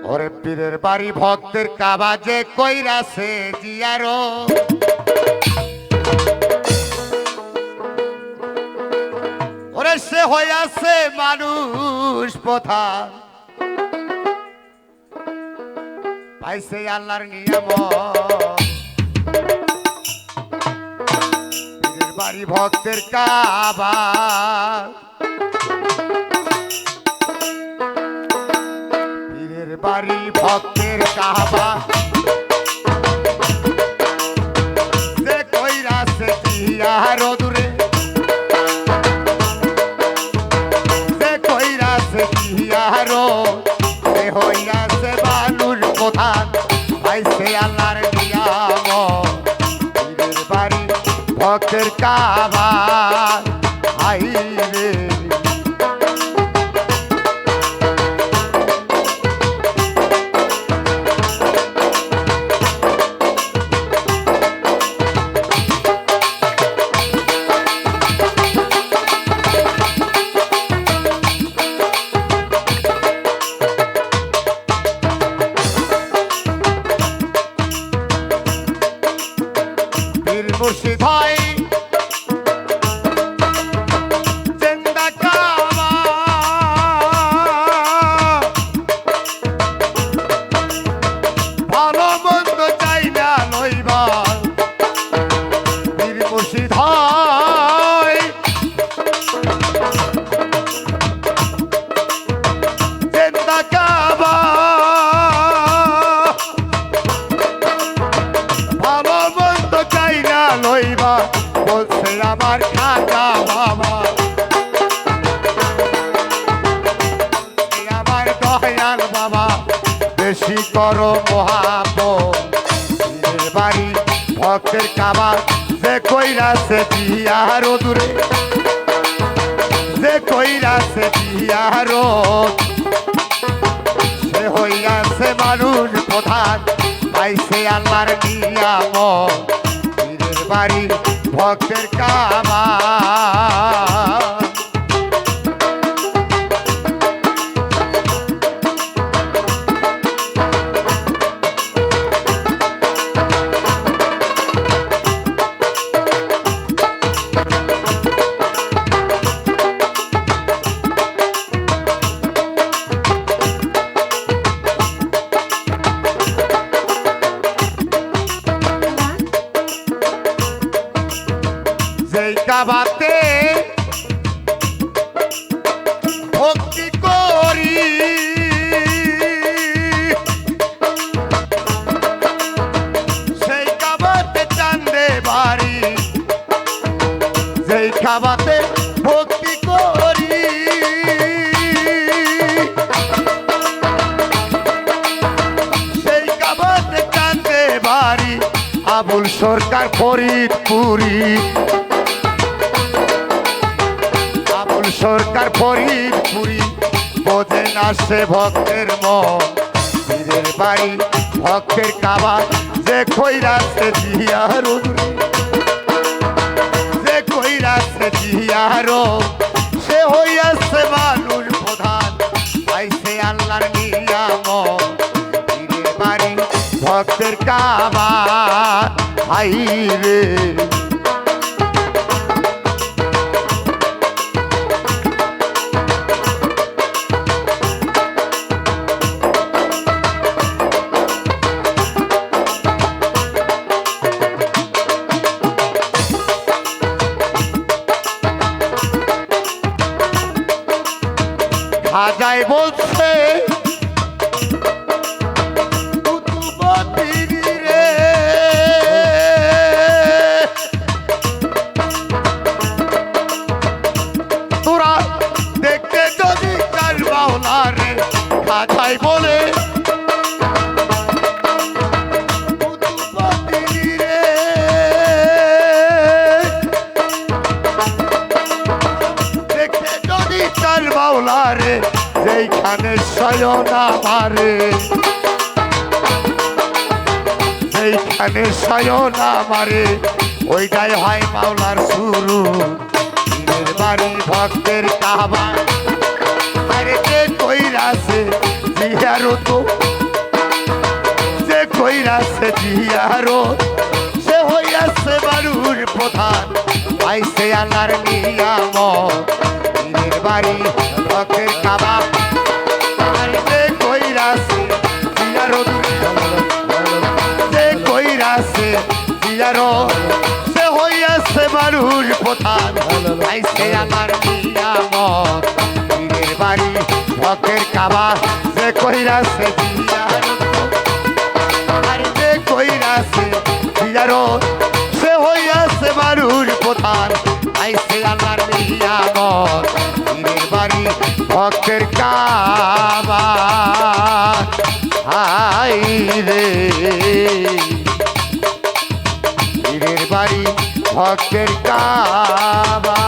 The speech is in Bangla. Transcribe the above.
ওরে পীরের বাড়ি ভক্তের কাবা যে কইরাছে জিয়ারো ওরে সে হইয়াছে মানুষ প্রধান পাইছে আল্লাহর নিয়ম পীরের বাড়ি ভক্তের কাবা বাড়ি ভক্তের কাবা যে কইরাছে জিয়ারো দূরে যে কইরাছে জিয়ারো সে হইয়াছে মানুষ প্রধান পাইছে আল্লাহর নিয়ম পীরের বাড়ি ভক্তের কাবা আইরে মুর্শিদ ভাই জিন্দা কাবা ভালো মন্দ চাই না লইবা পীর মুর্শিদ ভাই জিন্দা কাবা লইবা বলছে আমার খাজা বাবা আমার দয়াল বাবা বেশি করো মহাপের বাড়ি ভক্তের কাবা যে কইরাছে জিয়ারো দূরে যে কইরাছে জিয়ারো সে হইয়াছে মানুষ প্রধান পাইছে আল্লাহর নিয়ম বাড়ি ভক্তের কাবা কাবাতে ভক্তি করি সেই কাবাতে চান্দে বাড়ি যেই কাবাতে ভক্তি করি সেই কাবাতে চান্দে বাড়ি আবুল সরকার ফরিদপুরি সরকার ফরিদপুরি বোঝে না সে ভক্তের মন পীরের বাড়ি ভক্তের কাবা যে কইরাছে জিয়ারো যে কইরাছে জিয়ারো সে হইয়াছে মানুষ প্রধান পাইছে আল্লাহর নিয়ম পীরের বাড়ি ভক্তের কাবা আইরে খাজাই বলছে রে তোরা দেখতে যদি কাল বাউলা রে খাজাই বলে বাউলারে যেইখানে শয়ন আমারে যেইখানে শয়ন আমারে ওইটাই হয় মাওলার শুরু পীরের বাড়ি ভক্তের কাবা আরে কে কইরাছে জিয়ারত কইরাছে জিয়ারো সে হইয়াছে বাড়ুর প্রধান আইসে আল্লাহর নিয়ামত পীরের বাড়ি হকের কাবা আর যে কইরাছে জিয়ারো যে কইরাছে জিয়ারো সে হইয়াছে বাড়ুর প্রধান আইসে আল্লাহর নিয়ামত পীরের বাড়ি হকের কাবা যে কইরাছে জিয়ারো আর যে কইরাছে জিয়ারো সে হইয়াছে বাড়ুর প্রধান আইসে আল্লাহর নিয়ামত পীরের বাড়ি হকের কাবা হাই রে পীরের বাড়ি হকের কাবা